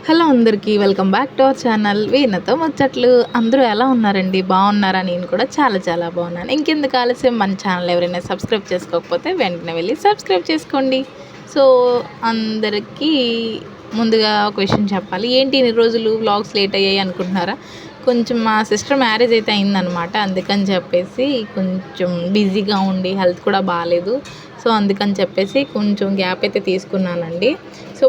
Hello అందరికీ welcome back to our channel వీణతో ముచ్చట్లు. అందరూ ఎలా ఉన్నారండి? బాగున్నారా? నేను కూడా చాలా చాలా బాగున్నాను. ఇంకెందుకు ఆలస్యం, మన ఛానల్ ఎవరైనా సబ్స్క్రైబ్ చేసుకోకపోతే వెంటనే వెళ్ళి సబ్స్క్రైబ్ చేసుకోండి. సో అందరికీ ముందుగా ఒక విషయం చెప్పాలి. ఏంటి ఇన్ని రోజులు వ్లాగ్స్ లేట్ అయ్యాయి అనుకుంటున్నారా? కొంచెం మా సిస్టర్ మ్యారేజ్ అయితే అయిందనమాట. అందుకని చెప్పేసి కొంచెం బిజీగా ఉండి హెల్త్ కూడా బాగాలేదు. సో అందుకని చెప్పేసి కొంచెం గ్యాప్ అయితే తీసుకున్నానండి. సో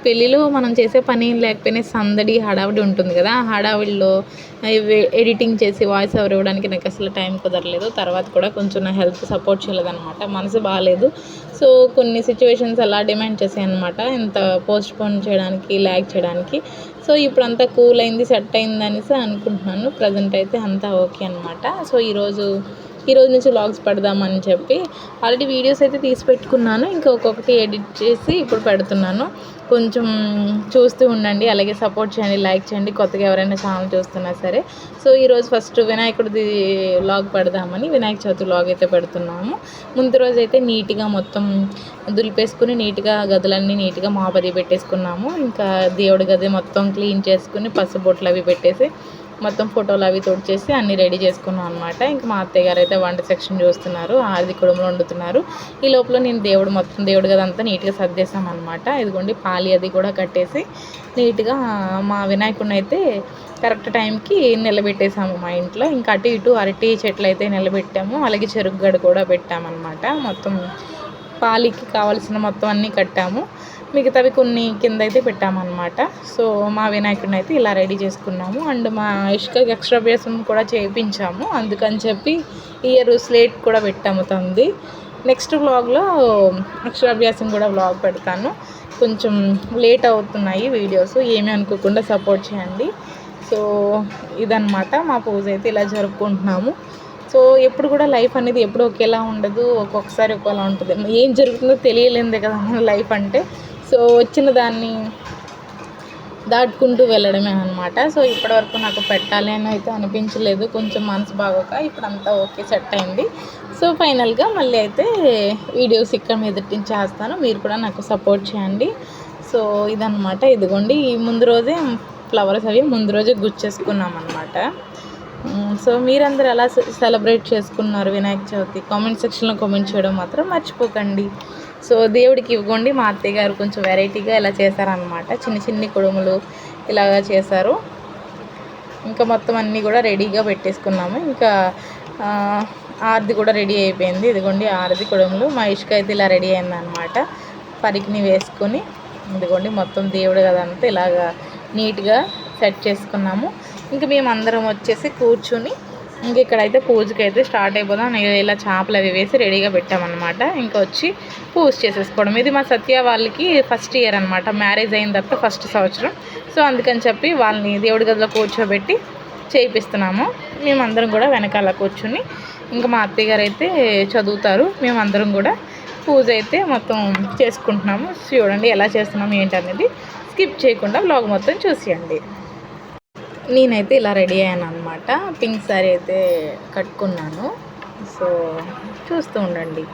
పెళ్ళిలో మనం చేసే పని ఏం లేకపోయినా సందడి హడావిడి ఉంటుంది కదా. ఆ హడావిడిలో ఎడిటింగ్ చేసి వాయిస్ ఓవర్ ఇవ్వడానికి నాకు అసలు టైం కుదరలేదు. తర్వాత కూడా కొంచెం నా హెల్త్ సపోర్ట్ చేయలేదన్నమాట. మనసు బాగాలేదు. సో కొన్ని సిచ్యువేషన్స్ అలా డిమాండ్ చేసాయి అనమాట, ఇంత పోస్ట్ పోన్ చేయడానికి, ల్యాగ్ చేయడానికి. సో ఇప్పుడు అంతా కూల్ అయింది, సెట్ అయింది అనేసి అనుకుంటున్నాను. ప్రజెంట్ అయితే అంతా ఓకే అనమాట. సో ఈరోజు నుంచి వ్లాగ్స్ పెడదామని చెప్పి ఆల్రెడీ వీడియోస్ అయితే తీసి పెట్టుకున్నాను. ఇంకా ఒక్కొక్కటి ఎడిట్ చేసి ఇప్పుడు పెడుతున్నాను. కొంచెం చూస్తూ ఉండండి, అలాగే సపోర్ట్ చేయండి, లైక్ చేయండి, కొత్తగా ఎవరైనా ఛానల్ చూస్తున్నా సరే. సో ఈరోజు ఫస్ట్ వినాయకుడిది వ్లాగ్ పెడదామని వినాయక చవితి వ్లాగ్ అయితే పెడుతున్నాము. ముందు రోజు అయితే నీట్గా మొత్తం దులిపేసుకుని నీట్గా గదులన్నీ నీట్గా మాపది పెట్టేసుకున్నాము. ఇంకా దేవుడి గది మొత్తం క్లీన్ చేసుకుని పసుబొట్లు అవి పెట్టేసి మొత్తం ఫోటోలు అవి తుడిచేసి అన్నీ రెడీ చేసుకున్నాం అనమాట. ఇంకా మా అత్తయ్య గారు అయితే వంట సెక్షన్ చూస్తున్నారు, ఆది కుడుములు వండుతున్నారు. ఈ లోపల నేను దేవుడు గది అంతా నీట్గా సర్దేశామన్నమాట. ఇదిగోండి పాలి అది కూడా కట్టేసి నీట్గా మా వినాయకుడిని అయితే కరెక్ట్ టైంకి నిలబెట్టేసాము మా ఇంట్లో. ఇంకా అటు ఇటు అరటి చెట్లు అయితే నిలబెట్టాము, అలాగే చెరుకు గడ కూడా పెట్టామన్నమాట. మొత్తం పాలికి కావాల్సిన మొత్తం అన్నీ కట్టాము, మిగతావి కొన్ని కింద అయితే పెట్టామన్నమాట. సో మా వినాయకుడిని అయితే ఇలా రెడీ చేసుకున్నాము. అండ్ మా ఇష్కకి ఎక్స్ట్రా అభ్యాసం కూడా చేయించాము. అందుకని చెప్పి ఇయర్ స్లేట్ కూడా పెట్టాము తంది. నెక్స్ట్ వ్లాగ్లో ఎక్స్ట్రా అభ్యాసం కూడా వ్లాగ్ పెడతాను. కొంచెం లేట్ అవుతున్నాయి వీడియోస్, ఏమీ అనుకోకుండా సపోర్ట్ చేయండి. సో ఇదన్నమాట మా పూజ అయితే ఇలా జరుపుకుంటున్నాము. సో ఎప్పుడు కూడా లైఫ్ అనేది ఎప్పుడు ఒకేలా ఉండదు, ఒక్కొక్కసారి ఒకేలా ఉంటుంది. ఏం జరుగుతుందో తెలియలేదే కదా మన లైఫ్ అంటే. సో వచ్చిన దాన్ని దాటుకుంటూ వెళ్ళడమే అనమాట. సో ఇప్పటివరకు నాకు పెట్టాలి అని అయితే అనిపించలేదు, కొంచెం మనసు బాగోక. ఇప్పుడు అంతా ఓకే, సెట్ అయింది. సో ఫైనల్గా మళ్ళీ అయితే వీడియోస్ ఇక్కడ మీద చేస్తాను, మీరు కూడా నాకు సపోర్ట్ చేయండి. సో ఇదన్నమాట. ఇదిగోండి ముందు రోజే ఫ్లవర్స్ అవి ముందు రోజే గుచ్చేసుకున్నాం అనమాట. సో మీరందరూ ఎలా సెలబ్రేట్ చేసుకున్నారు వినాయక చవితి? కామెంట్ సెక్షన్లో కామెంట్ చేయడం మాత్రం మర్చిపోకండి. సో దేవుడికి ఇవ్వండి, మా అత్తయ్య గారు కొంచెం వెరైటీగా ఇలా చేశారనమాట. చిన్ని కుడుములు ఇలాగా చేశారు. ఇంకా మొత్తం అన్నీ కూడా రెడీగా పెట్టేసుకున్నాము. ఇంకా ఆరతి కూడా రెడీ అయిపోయింది. ఇదిగోండి ఆరతి కుడుములు. మా ఇష్క అయితే ఇలా రెడీ అయిందనమాట. పరికిని వేసుకొని ఇదిగోండి మొత్తం దేవుడు కదంతా ఇలాగా నీట్గా సెట్ చేసుకున్నాము. ఇంక మేము అందరం వచ్చేసి కూర్చుని ఇంక ఇక్కడైతే పూజకి అయితే స్టార్ట్ అయిపోదాం. ఇలా చేపలు అవి వేసి రెడీగా పెట్టామన్నమాట. ఇంకా వచ్చి పూజ చేసేసుకోవడం. ఇది మా సత్య వాళ్ళకి ఫస్ట్ ఇయర్ అనమాట, మ్యారేజ్ అయిన తర్వాత ఫస్ట్ సంవత్సరం. సో అందుకని చెప్పి వాళ్ళని దేవుడి గదిలో కూర్చోబెట్టి చేయిస్తున్నాము. మేమందరం కూడా వెనకాల కూర్చుని, ఇంకా మా అత్తయ్య గారు అయితే చదువుతారు, మేమందరం కూడా పూజ అయితే మొత్తం చేసుకుంటున్నాము. చూడండి ఎలా చేస్తున్నాము ఏంటనేది స్కిప్ చేయకుండా వ్లాగ్ మొత్తం చూసేయండి. నేనైతే ఇలా రెడీ అయ్యాను అనమాట. పింక్ శారీ అయితే కట్టుకున్నాను. సో చూస్తూ ఉండండి.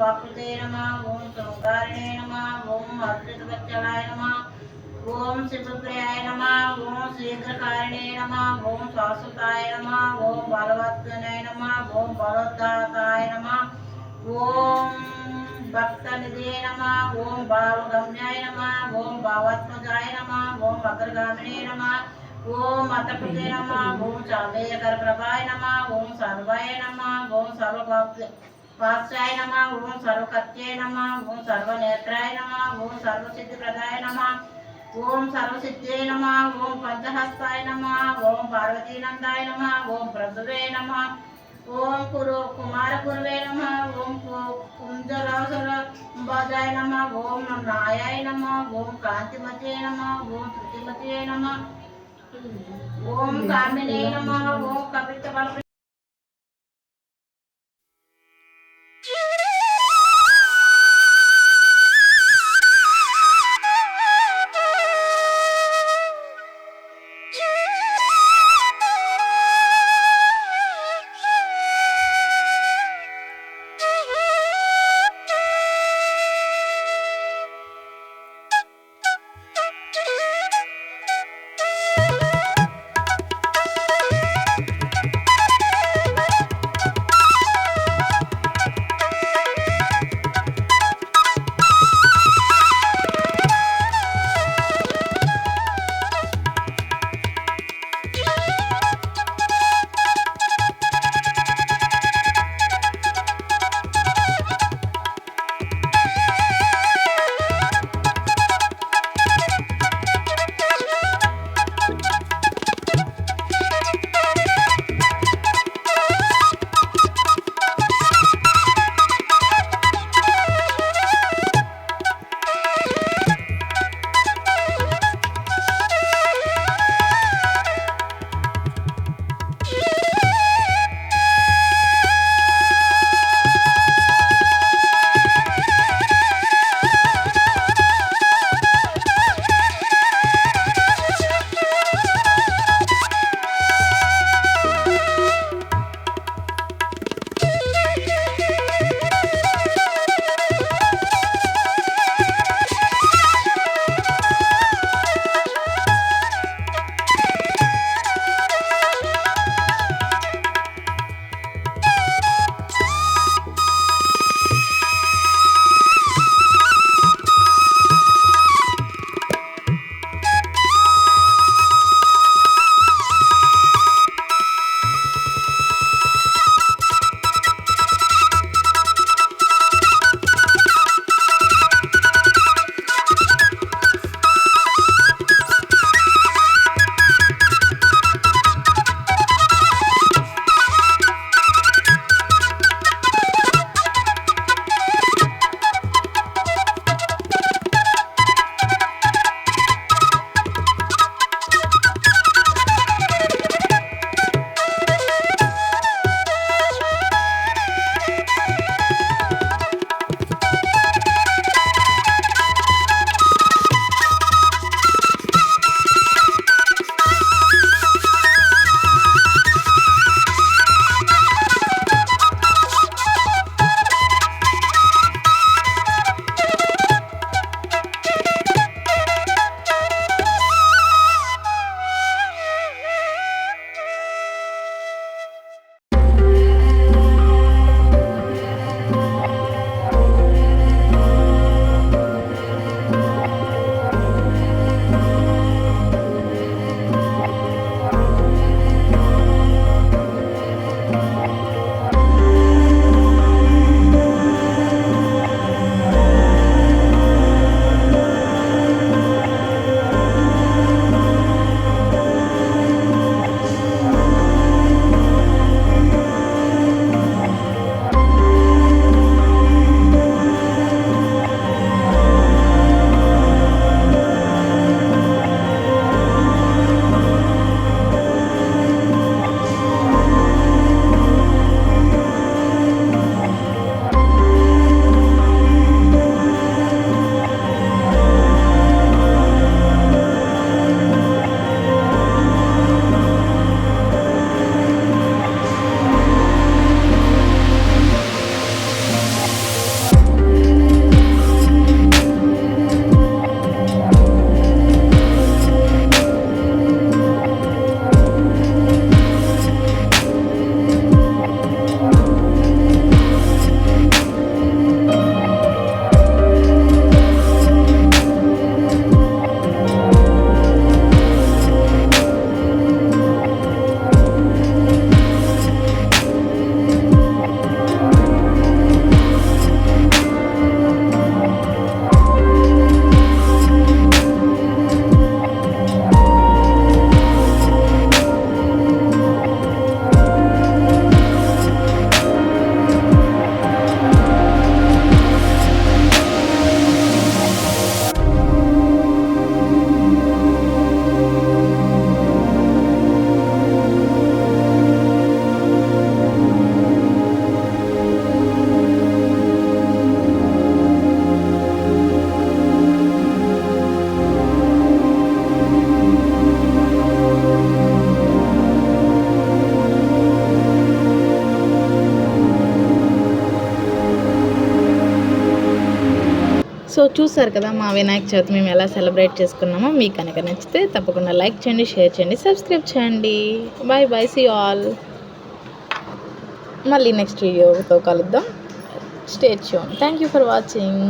వాకృతే నమః ఓం శృంగారిణే నమః ఓం అద్భుతవత్సలాయ నమః ఓం శివప్రియాయ నమః ఓం శీఘ్రకారిణే నమః ఓం శాశ్వతాయ నమః ఓం బలవత్సనాయ నమః ఓం బలోద్ధాతాయ నమః ఓం భక్తనిధే నమః ఓం భావగమ్యాయ నమః ఓం భావాత్మజాయ నమః ఓం అగ్రగామినే నమః ఓం అతకృతే నమః ఓం చావేయకర ప్రభాయ నమః ఓం సర్వాయ నమః ఓం సర్వపాస్యాయ నమః ఓం సర్వకత్యై నమః ఓం సర్వనేత్రాయ నమః ఓం సర్వసిద్ధిప్రదాయ నమః ఓం సర్వసిద్ధే నమః ఓం పంచహస్తాయ నమః ఓం పార్వతీనందాయ నమః ఓం ప్రభువే నమః ఓం కుమారపురవే నమః ఓం కుంజరాసురభాజాయ నమః ఓం నాయాయ నమః ఓం కాంతిమతే నమః ఓం శృతిమతే నమః ఓం కామినే నమః ఓం కపిత బల సో చూసారు కదా మా వినాయక చవితి మేము ఎలా సెలబ్రేట్ చేసుకున్నామో. మీకు కనుక నచ్చితే తప్పకుండా లైక్ చేయండి, షేర్ చేయండి, సబ్స్క్రైబ్ చేయండి. Bye bye, see all. మళ్ళీ నెక్స్ట్ వీడియోతో కలుద్దాం. Stay tune. Thank you for watching.